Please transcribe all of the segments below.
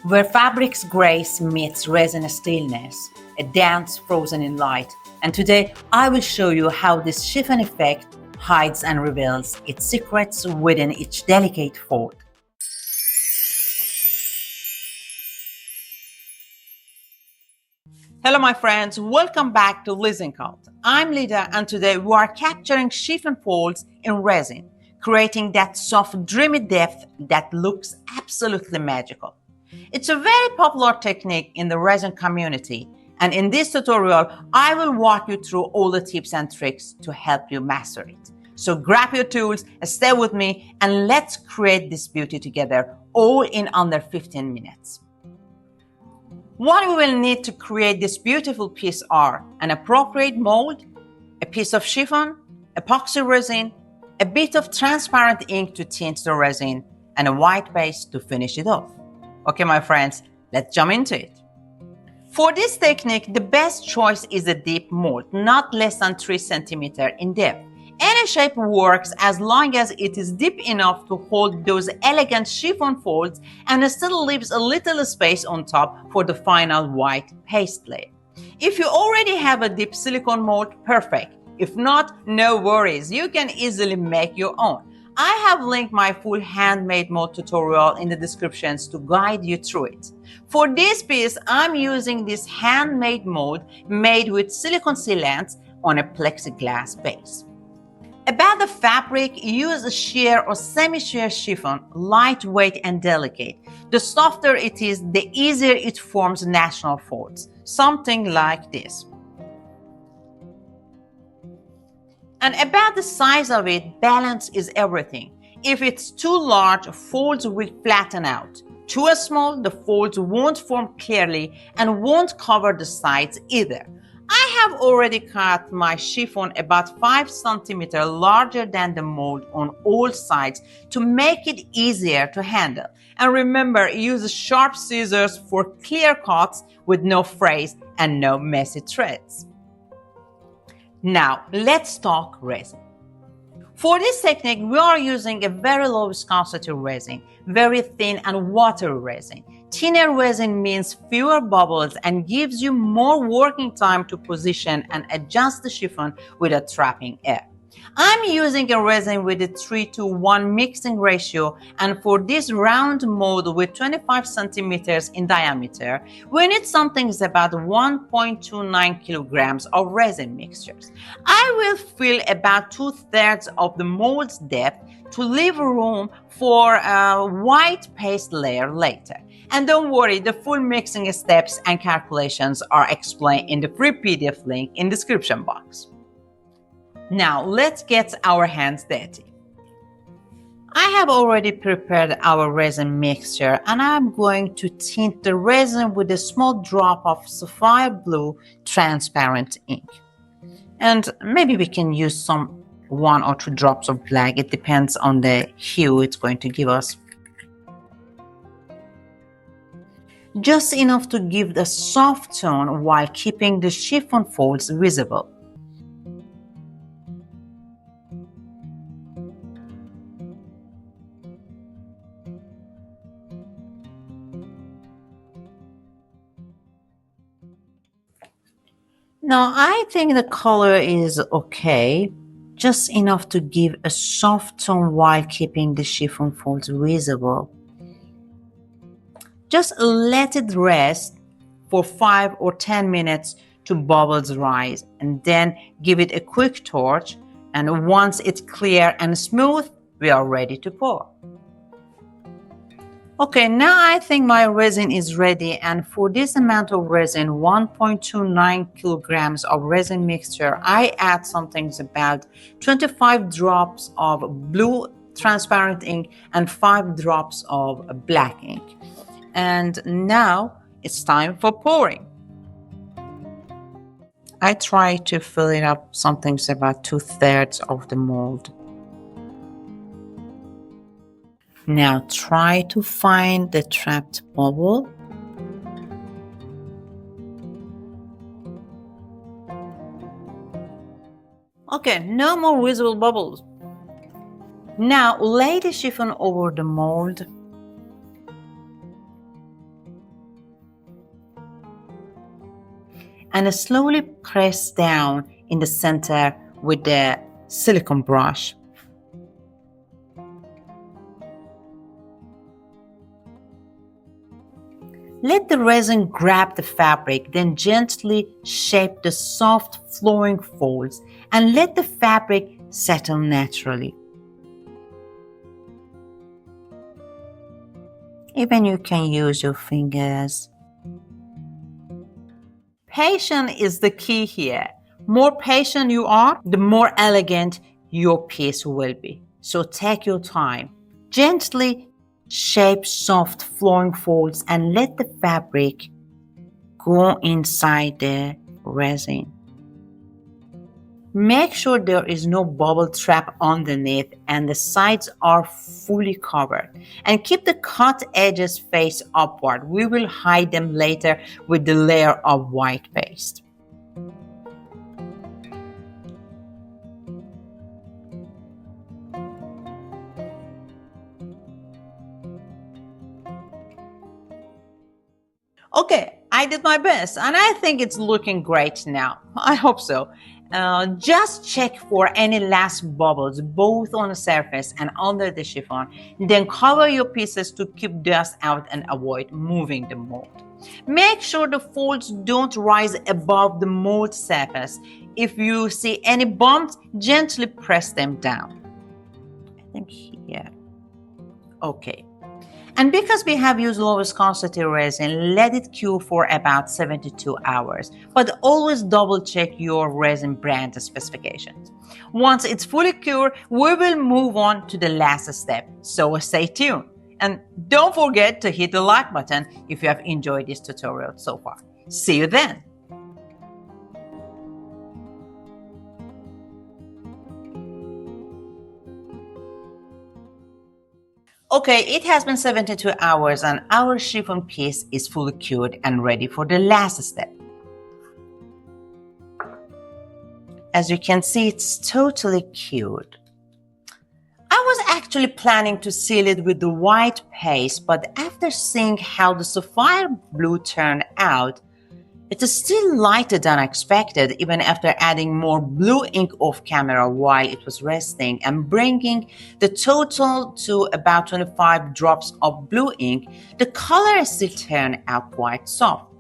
where fabric's grace meets resin stillness, a dance frozen in light. And today I will show you how this chiffon effect hides and reveals its secrets within each delicate fold. Hello my friends, welcome back to LisinCult. I'm Lida and today we are capturing chiffon folds in resin, creating that soft dreamy depth that looks absolutely magical. It's a very popular technique in the resin community, and in this tutorial I will walk you through all the tips and tricks to help you master it. So grab your tools, stay with me, and let's create this beauty together, all in under 15 minutes. What we will need to create this beautiful piece are an appropriate mold, a piece of chiffon, epoxy resin, a bit of transparent ink to tint the resin, and a white base to finish it off. Okay, my friends, let's jump into it. For this technique, the best choice is a deep mold, not less than 3 cm in depth. Any shape works as long as it is deep enough to hold those elegant chiffon folds and still leaves a little space on top for the final white paste layer. If you already have a deep silicone mold, perfect. If not, no worries, you can easily make your own. I have linked my full handmade mold tutorial in the descriptions to guide you through it. For this piece, I'm using this handmade mold made with silicone sealants on a plexiglass base. About the fabric, use a sheer or semi-sheer chiffon, lightweight and delicate. The softer it is, the easier it forms natural folds, something like this. And about the size of it, balance is everything. If it's too large, folds will flatten out. Too small, the folds won't form clearly and won't cover the sides either. I have already cut my chiffon about 5 cm larger than the mold on all sides to make it easier to handle. And remember, use sharp scissors for clear cuts with no frays and no messy threads. Now, let's talk resin. For this technique, we are using a very low viscosity resin, very thin and watery resin. Thinner resin means fewer bubbles and gives you more working time to position and adjust the chiffon without trapping air. I'm using a resin with a 3:1 mixing ratio, and for this round mold with 25 cm in diameter, we need something about 1.29 kilograms of resin mixtures. I will fill about 2/3 of the mold's depth to leave room for a white paste layer later. And don't worry, the full mixing steps and calculations are explained in the free PDF link in the description box. Now let's get our hands dirty. I have already prepared our resin mixture and I'm going to tint the resin with a small drop of sapphire blue transparent ink. And maybe we can use 1 or 2 drops of black, it depends on the hue it's going to give us. Just enough to give the soft tone while keeping the chiffon folds visible. Now, I think the color is okay, just enough to give a soft tone while keeping the chiffon folds visible. Just let it rest for 5 or 10 minutes to bubbles rise, and then give it a quick torch, and once it's clear and smooth, we are ready to pour. Okay, now I think my resin is ready, and for this amount of resin, 1.29 kilograms of resin mixture, I add something about 25 drops of blue transparent ink and 5 drops of black ink. And now it's time for pouring. I try to fill it up something about 2/3 of the mold. Now try to find the trapped bubble. Okay, no more visible bubbles. Now lay the chiffon over the mold. and slowly press down in the center with the silicone brush. Let the resin grab the fabric, then gently shape the soft flowing folds and let the fabric settle naturally. Even you can use your fingers. Patience is the key here. More patient you are, the more elegant your piece will be. So take your time. Gently shape soft flowing folds and let the fabric go inside the resin. Make sure there is no bubble trap underneath and the sides are fully covered. And keep the cut edges face upward. We will hide them later with the layer of white paste. Okay, I did my best and I think it's looking great now. I hope so. Just check for any last bubbles both on the surface and under the chiffon. Then cover your pieces to keep dust out and avoid moving the mold. Make sure the folds don't rise above the mold surface. If you see any bumps, gently press them down. I think here. Okay. And because we have used low viscosity resin, let it cure for about 72 hours. But always double check your resin brand specifications. Once it's fully cured, we will move on to the last step. So stay tuned. And don't forget to hit the like button if you have enjoyed this tutorial so far. See you then. Okay, it has been 72 hours and our chiffon piece is fully cured and ready for the last step. As you can see, it's totally cured. I was actually planning to seal it with the white paste, but after seeing how the sapphire blue turned out, it is still lighter than expected even after adding more blue ink off camera while it was resting and bringing the total to about 25 drops of blue ink. The color still turned out quite soft.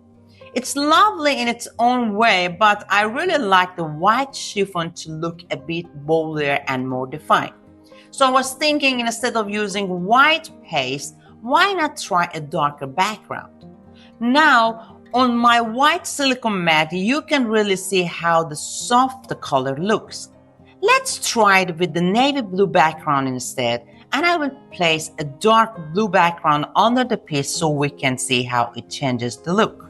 It's lovely in its own way, but I really like the white chiffon to look a bit bolder and more defined. So I was thinking instead of using white paste, why not try a darker background? Now, on my white silicone mat, you can really see how the soft the color looks. Let's try it with the navy blue background instead, and I will place a dark blue background under the piece so we can see how it changes the look.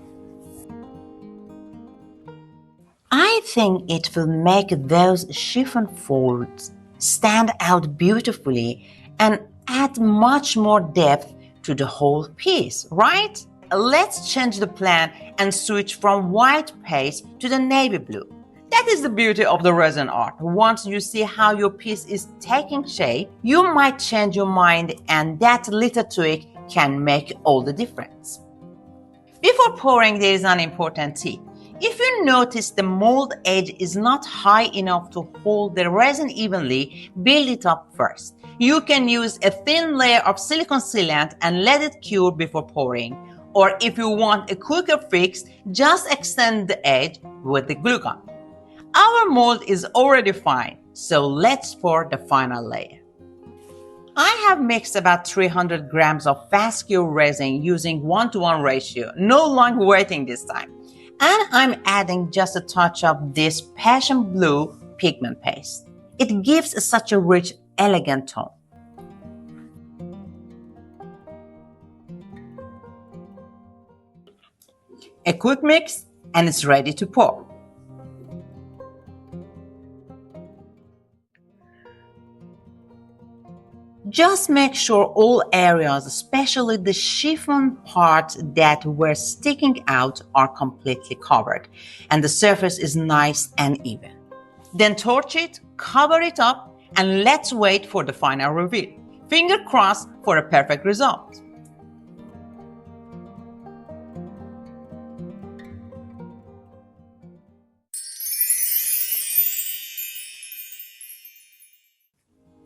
I think it will make those chiffon folds stand out beautifully and add much more depth to the whole piece, right? Let's change the plan and switch from white paste to the navy blue. That is the beauty of the resin art. Once you see how your piece is taking shape, you might change your mind, and that little tweak can make all the difference. Before pouring, there is an important tip. If you notice the mold edge is not high enough to hold the resin evenly, build it up first. You can use a thin layer of silicone sealant and let it cure before pouring. Or if you want a quicker fix, just extend the edge with the glue gun. Our mold is already fine, so let's pour the final layer. I have mixed about 300 grams of fast cure resin using 1:1 ratio, no long waiting this time. And I'm adding just a touch of this passion blue pigment paste. It gives such a rich, elegant tone. A quick mix and it's ready to pour. Just make sure all areas, especially the chiffon parts that were sticking out, are completely covered and the surface is nice and even. Then torch it, cover it up, and let's wait for the final reveal. Finger crossed for a perfect result.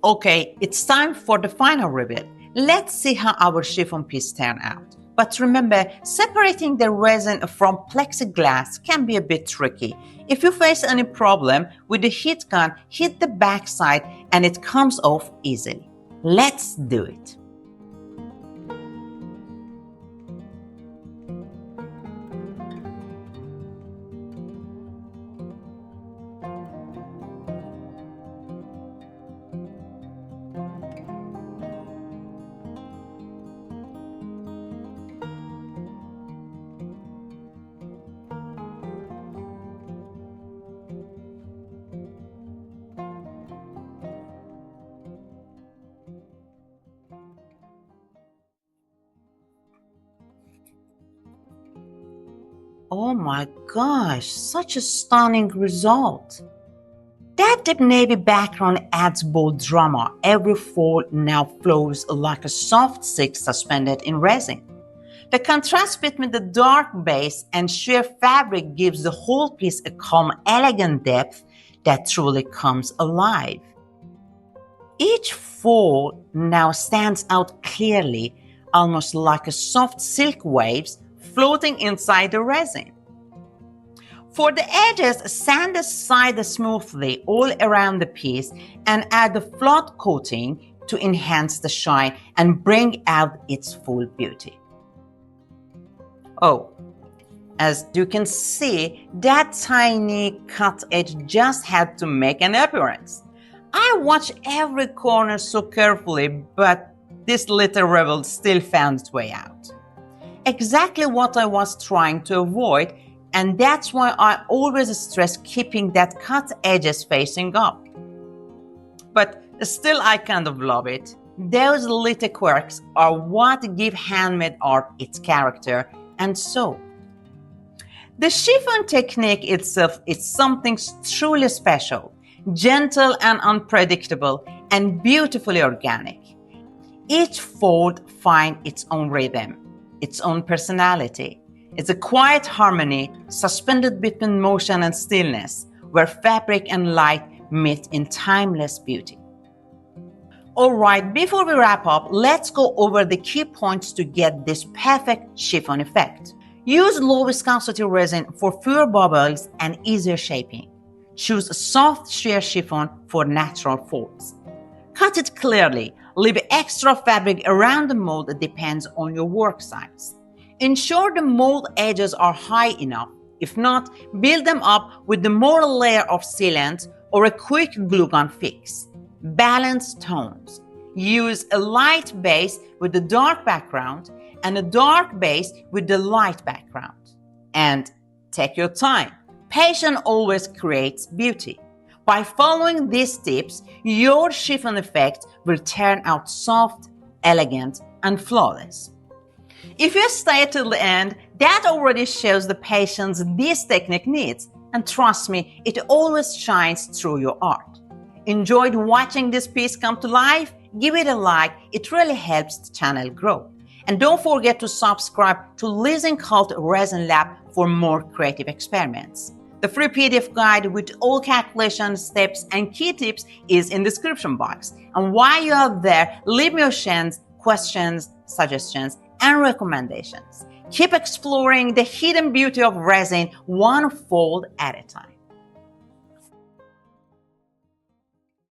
Okay, it's time for the final reveal. Let's see how our chiffon piece turned out. But remember, separating the resin from plexiglass can be a bit tricky. If you face any problem with the heat gun, hit the backside and it comes off easily. Let's do it. Oh my gosh, such a stunning result. That deep navy background adds bold drama. Every fold now flows like a soft silk suspended in resin. The contrast between the dark base and sheer fabric gives the whole piece a calm, elegant depth that truly comes alive. Each fold now stands out clearly, almost like a soft silk waves floating inside the resin. For the edges, sand the side smoothly all around the piece and add the flat coating to enhance the shine and bring out its full beauty. Oh, as you can see, that tiny cut edge just had to make an appearance. I watched every corner so carefully, but this little rebel still found its way out. Exactly what I was trying to avoid, and that's why I always stress keeping that cut edges facing up. But still, I kind of love it. Those little quirks are what give handmade art its character and soul. The chiffon technique itself is something truly special, gentle and unpredictable, and beautifully organic. Each fold finds its own rhythm, its own personality. It's a quiet harmony suspended between motion and stillness, where fabric and light meet in timeless beauty. Alright, before we wrap up, let's go over the key points to get this perfect chiffon effect. Use low viscosity resin for fewer bubbles and easier shaping. Choose a soft sheer chiffon for natural folds. Cut it clearly. Leave extra fabric around the mold that depends on your work size. Ensure the mold edges are high enough. If not, build them up with the more layer of sealant or a quick glue gun fix. Balance tones. Use a light base with a dark background and a dark base with the light background. And take your time. Patience always creates beauty. By following these tips, your chiffon effect will turn out soft, elegant, and flawless. If you stay till the end, that already shows the patience this technique needs, and trust me, it always shines through your art. Enjoyed watching this piece come to life? Give it a like, it really helps the channel grow. And don't forget to subscribe to LisinCult Resin Lab for more creative experiments. The free PDF guide with all calculation steps and key tips is in the description box. And while you are there, leave me your questions, suggestions, and recommendations. Keep exploring the hidden beauty of resin one fold at a time.